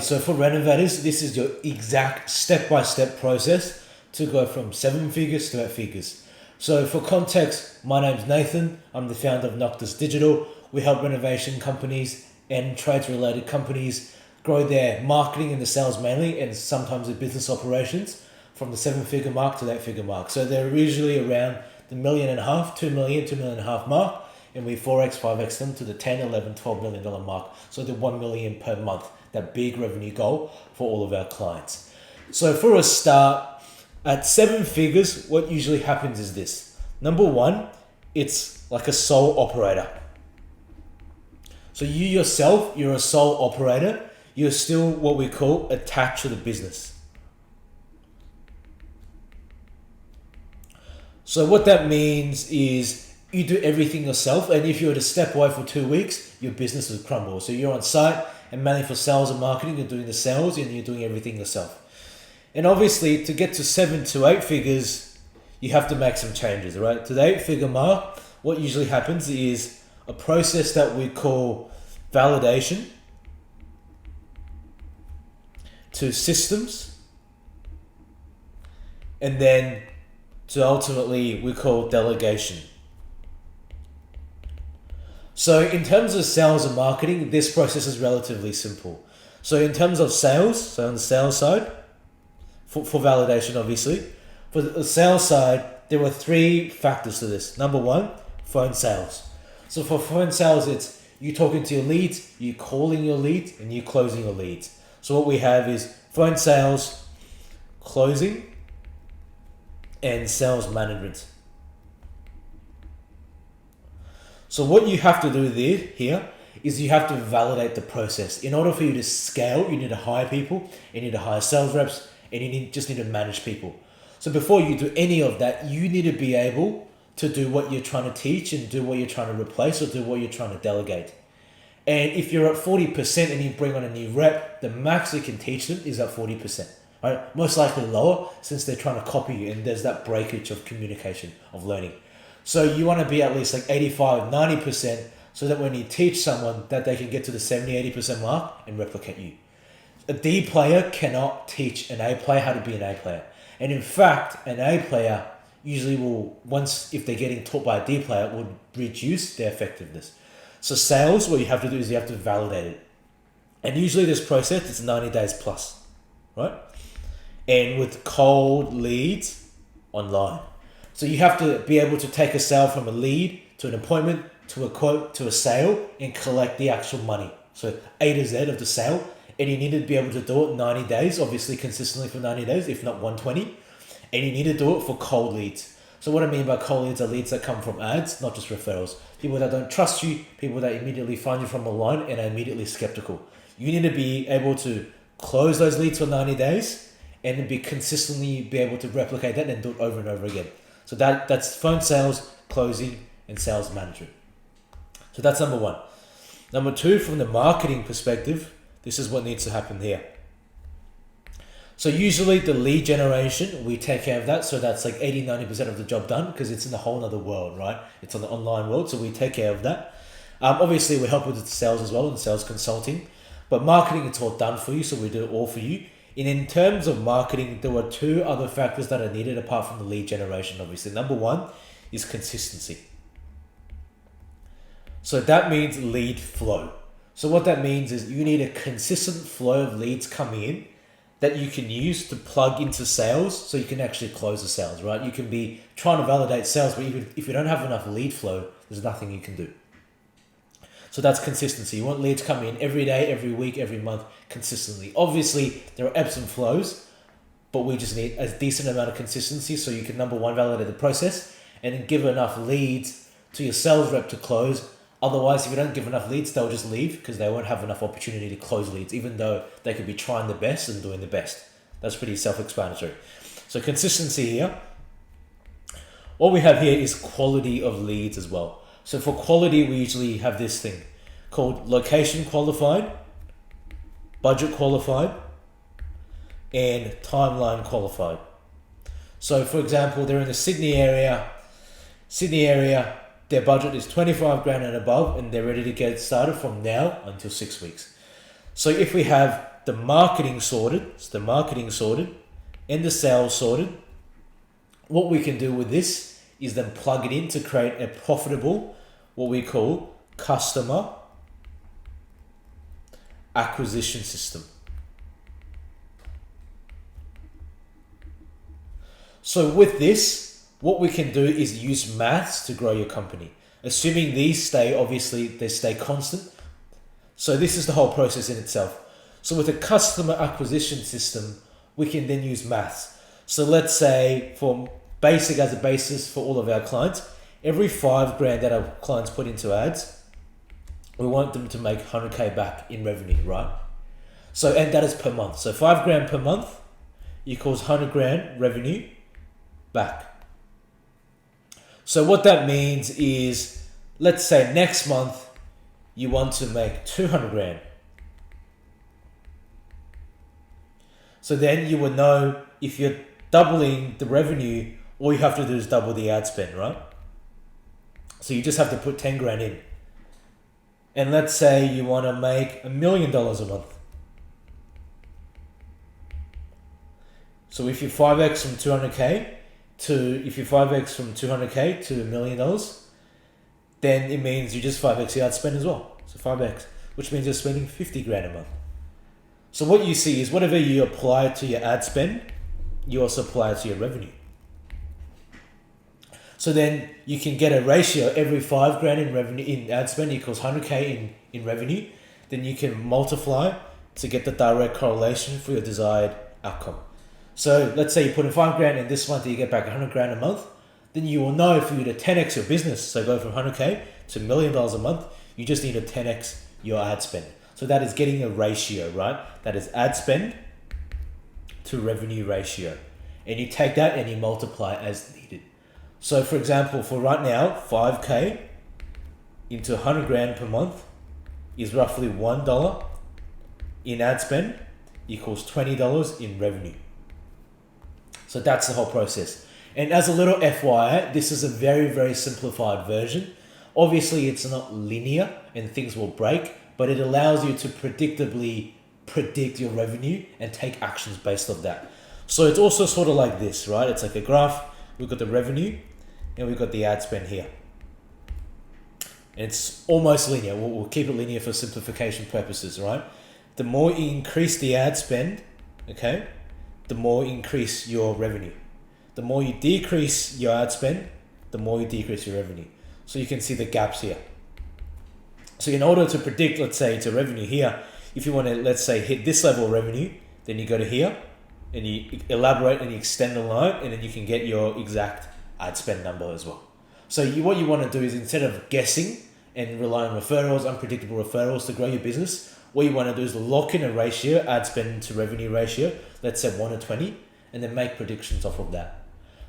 So for renovators, this is your exact step-by-step process to go from 7 figures to 8 figures. So for context, my name's Nathan. I'm the founder of Noctis Digital. We help renovation companies and trades-related companies grow their marketing and the sales mainly, and sometimes the business operations from the 7-figure mark to the 8-figure mark. So they're usually around the $1.5 million, $2 million, $2.5 million mark, and we 4x, 5x them to the $10, $11, $12 million mark. So the $1 million per month, that big revenue goal for all of our clients. So for a start, at 7 figures, what usually happens is this. Number one, it's like a sole operator. So you yourself, you're a sole operator. You're still what we call attached to the business. So what that means is you do everything yourself, and if you were to step away for 2 weeks, your business would crumble. So you're on site and mainly for sales and marketing, you're doing the sales and you're doing everything yourself. And obviously to get to 7 to 8 figures, you have to make some changes, right? To the 8-figure mark, what usually happens is a process that we call validation to systems, and then to ultimately we call delegation. So in terms of sales and marketing, this process is relatively simple. So in terms of sales, so on the sales side, for validation obviously, for the sales side, there were 3 factors to this. Number one, phone sales. So for phone sales, it's you talking to your leads, you calling your leads, and you closing your leads. So what we have is phone sales, closing, and sales management. So what you have to do here is you have to validate the process. In order for you to scale, you need to hire people, you need to hire sales reps, and you just need to manage people. So before you do any of that, you need to be able to do what you're trying to teach and do what you're trying to replace or do what you're trying to delegate. And if you're at 40% and you bring on a new rep, the max you can teach them is at 40%. Right? Most likely lower, since they're trying to copy you and there's that breakage of communication, of learning. So you want to be at least like 85, 90% so that when you teach someone that they can get to the 70, 80% mark and replicate you. A D player cannot teach an A player how to be an A player. And in fact, an A player usually will, once if they're getting taught by a D player, would reduce their effectiveness. So sales, what you have to do is you have to validate it. And usually this process is 90 days plus, right? And with cold leads online. So you have to be able to take a sale from a lead to an appointment to a quote to a sale and collect the actual money. So A to Z of the sale. And you need to be able to do it 90 days, obviously consistently for 90 days, if not 120. And you need to do it for cold leads. So what I mean by cold leads are leads that come from ads, not just referrals. People that don't trust you, people that immediately find you from online and are immediately skeptical. You need to be able to close those leads for 90 days and be consistently be able to replicate that and do it over and over again. So that's phone sales, closing, and sales management. So that's number one. Number two, from the marketing perspective, this is what needs to happen here. So usually the lead generation, we take care of that. So that's like 80, 90% of the job done because it's in a whole other world, right? It's on the online world. So we take care of that. Obviously we help with the sales as well and sales consulting, but marketing, it's all done for you. So we do it all for you. And in terms of marketing, there were 2 other factors that are needed apart from the lead generation, obviously. Number one is consistency. So that means lead flow. So what that means is you need a consistent flow of leads coming in that you can use to plug into sales so you can actually close the sales, right? You can be trying to validate sales, but even if you don't have enough lead flow, there's nothing you can do. So that's consistency. You want leads coming in every day, every week, every month, consistently. Obviously, there are ebbs and flows, but we just need a decent amount of consistency so you can, number one, validate the process and then give enough leads to your sales rep to close. Otherwise, if you don't give enough leads, they'll just leave because they won't have enough opportunity to close leads, even though they could be trying the best and doing the best. That's pretty self-explanatory. So consistency here. What we have here is quality of leads as well. So for quality, we usually have this thing called location qualified, budget qualified, and timeline qualified. So for example, they're in the Sydney area, their budget is 25 grand and above, and they're ready to get started from now until 6 weeks. So if we have have the marketing sorted, and the sales sorted, what we can do with this is then plug it in to create a profitable, what we call customer acquisition system. So with this, what we can do is use maths to grow your company. Assuming these stay, obviously they stay constant. So this is the whole process in itself. So with a customer acquisition system, we can then use maths. So let's say for basic as a basis for all of our clients, every $5,000 that our clients put into ads, we want them to make 100K back in revenue, right? So, and that is per month. So $5,000 per month equals 100,000 revenue back. So what that means is, let's say next month you want to make 200,000. So then you will know if you're doubling the revenue, all you have to do is double the ad spend, right? So you just have to put 10,000 in. And let's say you want to make $1 million a month. So if you 5x from 200K to $1 million, then it means you just 5x the ad spend as well. So 5x, which means you're spending 50,000 a month. So what you see is whatever you apply to your ad spend, you also apply it to your revenue. So then you can get a ratio, every $5,000 in revenue in ad spend equals 100K in revenue. Then you can multiply to get the direct correlation for your desired outcome. So let's say you put in $5,000 in this month, you get back 100,000 a month. Then you will know for you to 10x your business, so go from 100K to $1 million a month, you just need to 10x your ad spend. So that is getting a ratio, right? That is ad spend to revenue ratio. And you take that and you multiply as needed. So for example, for right now, 5K into 100,000 per month is roughly $1 in ad spend equals $20 in revenue. So that's the whole process. And as a little FYI, this is a very, very simplified version. Obviously, it's not linear and things will break, but it allows you to predictably predict your revenue and take actions based off that. So it's also sort of like this, right? It's like a graph. We've got the revenue and we've got the ad spend here. And it's almost linear. We'll keep it linear for simplification purposes, right? The more you increase the ad spend, okay, the more you increase your revenue. The more you decrease your ad spend, the more you decrease your revenue. So you can see the gaps here. So in order to predict, let's say it's a revenue here, if you want to, let's say, hit this level of revenue, then you go to here and you elaborate and you extend the line, and then you can get your exact ad spend number as well. So what you want to do is, instead of guessing and rely on referrals, unpredictable referrals to grow your business, what you want to do is lock in a ratio, ad spend to revenue ratio, let's say 1 to 20, and then make predictions off of that.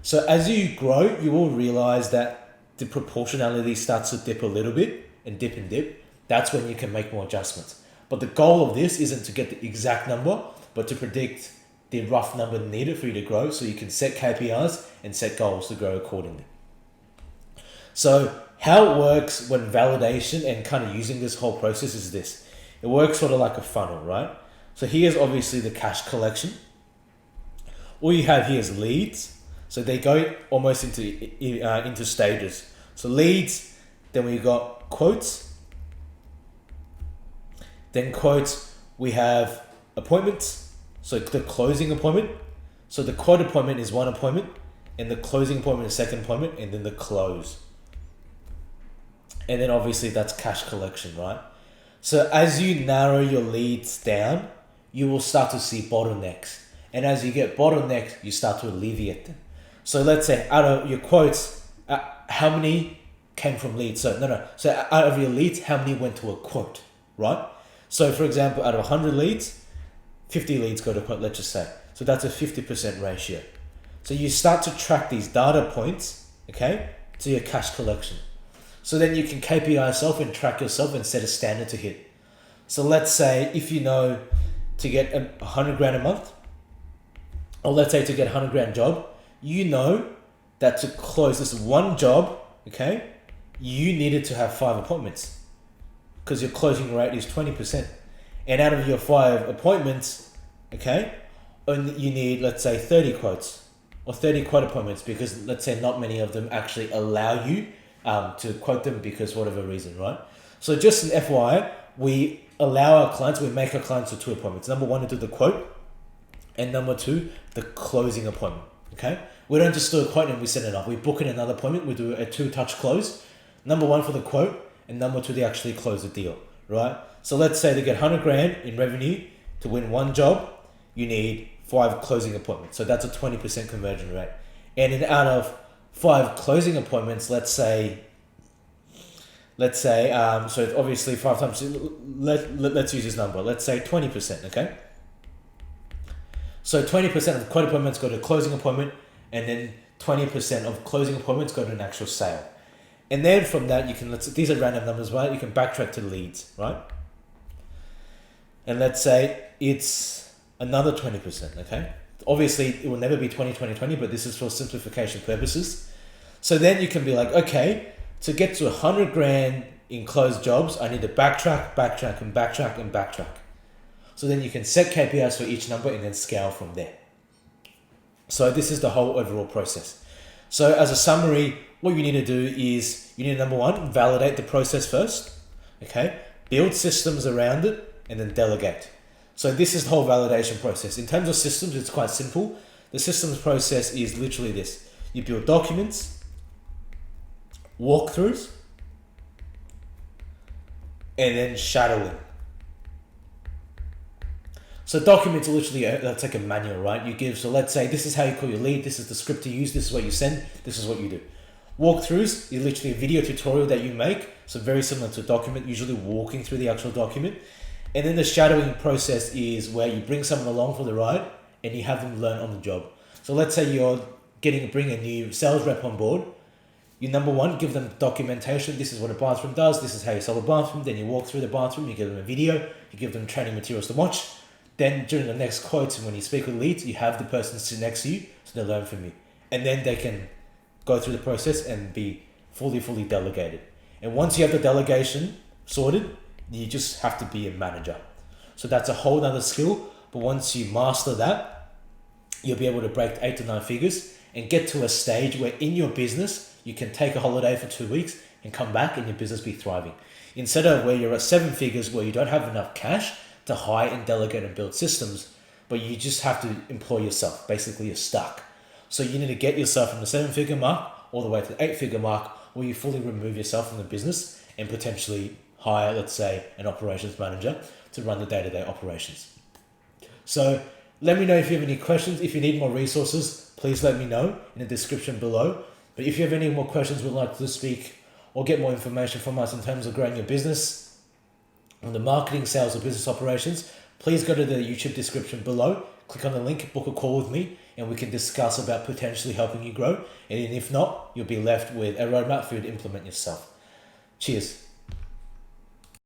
So as you grow, you will realize that the proportionality starts to dip a little bit and dip. That's when you can make more adjustments. But the goal of this isn't to get the exact number, but to predict the rough number needed for you to grow, so you can set KPIs and set goals to grow accordingly. So how it works when validation and kind of using this whole process is this. It works sort of like a funnel, right? So here's obviously the cash collection. All you have here is leads. So they go almost into stages. So leads, then we got quotes. Then quotes, we have appointments. So the closing appointment. So the quote appointment is one appointment, and the closing appointment is second appointment, and then the close. And then obviously that's cash collection, right? So as you narrow your leads down, you will start to see bottlenecks. And as you get bottlenecks, you start to alleviate them. So let's say out of your quotes, how many came from leads? So out of your leads, how many went to a quote, right? So for example, out of 100 leads, 50 leads go to quote, let's just say. So that's a 50% ratio. So you start to track these data points, okay, to your cash collection. So then you can KPI yourself and track yourself and set a standard to hit. So let's say if you know to get 100 grand a month, or let's say to get a 100 grand job, you know that to close this one job, okay, you needed to have 5 appointments because your closing rate is 20%. and out of your 5 appointments, okay, and you need, let's say, 30 quotes or 30 quote appointments, because let's say not many of them actually allow you to quote them because whatever reason, right? So just an FYI, we allow our clients, we make our clients do 2 appointments. Number 1, to do the quote, and number 2, the closing appointment, okay? We don't just do a quote and we set it up. We book in another appointment, we do a 2-touch close. Number 1 for the quote, and number 2, they actually close the deal, right? So let's say they get 100 grand in revenue to win 1 job, you need 5 closing appointments. So that's a 20% conversion rate. And then out of 5 closing appointments, let's say, so obviously 5 times, let's use this number. Let's say 20%, okay? So 20% of quote appointments go to closing appointment, and then 20% of closing appointments go to an actual sale. And then from that, you can, these are random numbers, right? You can backtrack to leads, right? And let's say it's another 20%, okay? Obviously, it will never be 20, 20, 20, but this is for simplification purposes. So then you can be like, okay, to get to 100 grand in closed jobs, I need to backtrack, and backtrack. So then you can set KPIs for each number and then scale from there. So this is the whole overall process. So as a summary, what you need to do is you need, number 1, validate the process first, okay? Build systems around it and then delegate. So this is the whole validation process. In terms of systems, it's quite simple. The systems process is literally this. You build documents, walkthroughs, and then shadowing. So documents are literally, that's like a manual, right? You give, so let's say this is how you call your lead, this is the script to use, this is what you send, this is what you do. Walkthroughs is literally a video tutorial that you make, so very similar to a document, usually walking through the actual document. And then the shadowing process is where you bring someone along for the ride and you have them learn on the job. So let's say you're bring a new sales rep on board. You, number 1, give them documentation. This is what a bathroom does. This is how you sell a bathroom. Then you walk through the bathroom. You give them a video. You give them training materials to watch. Then during the next quotes, and when you speak with leads, you have the person sit next to you so they learn from you. And then they can go through the process and be fully delegated. And once you have the delegation sorted, you just have to be a manager. So that's a whole other skill. But once you master that, you'll be able to break 8 to 9 figures and get to a stage where in your business, you can take a holiday for 2 weeks and come back and your business be thriving. Instead of where you're at 7 figures where you don't have enough cash to hire and delegate and build systems, but you just have to employ yourself. Basically, you're stuck. So you need to get yourself from the 7-figure mark all the way to the 8-figure mark, where you fully remove yourself from the business and potentially hire, let's say, an operations manager to run the day-to-day operations. So let me know if you have any questions. If you need more resources, please let me know in the description below. But if you have any more questions, would like to speak or get more information from us in terms of growing your business on the marketing, sales, or business operations, please go to the YouTube description below, click on the link, book a call with me, and we can discuss about potentially helping you grow. And if not, you'll be left with a roadmap for you to implement yourself. Cheers.